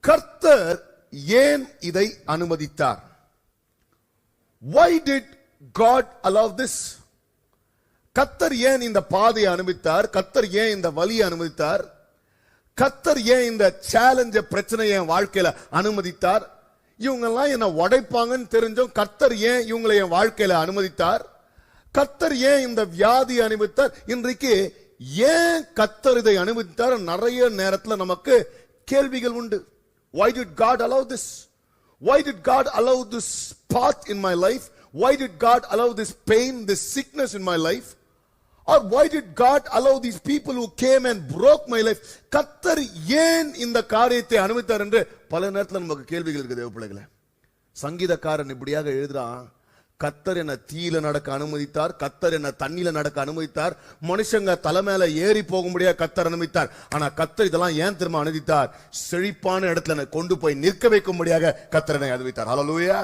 கர்த்தர் ஏன் இதை அனுமதித்தார்? Why did God allow this? கர்த்தர் ஏன் இந்த பாதையை அனுமதித்தார்? கர்த்தர் ஏன் இந்த வலியை அனுமதித்தார்? கர்த்தர் ஏன் இந்த சேலஞ்ச பிரச்சனையை என் வாழ்க்கையில அனுமதித்தார்? இவங்க எல்லாம் என்ன உடைப்பாங்கன்னு தெரிஞ்சும் கர்த்தர் ஏன் இவங்களை என் வாழ்க்கையில அனுமதித்தார்? கர்த்தர் ஏன் இந்த வியாதி அனுமதித்தார்? இன்றைக்கு ஏன் கர்த்தர் இதை அனுமதித்தார்? நிறைய நேரத்தில் நமக்கு கேள்விகள் உண்டு. Why did God allow this? Why did God allow this path in my life? Why did God allow this pain, this sickness in my life? Or why did God allow these people who came and broke my life? கர்த்தர் ஏன் இந்த காரியத்தை அனுமதித்தார் என்று பல நேரத்தில் நமக்கு கேள்விகள் இருக்குது. தேவ பிள்ளைகளே, சங்கீதக்காரன் இப்படியாக எழுதுறான், கர்த்தர் என்ன தீயில நடக்க அனுமதித்தார், கர்த்தர் என்ன தண்ணியில நடக்க அனுமதித்தார், மனுஷங்க தலை மேல ஏறி போக முடியாது கர்த்தர் அனுமதித்தார். ஆனா கர்த்தர் இதெல்லாம் ஏன் திரும்ப அனுமதித்தார்? செழிப்பான இடத்துல கொண்டு போய் நிற்க வைக்கும்படியாக கர்த்தர் என்னை அனுமதித்தார். ஹல்லேலூயா.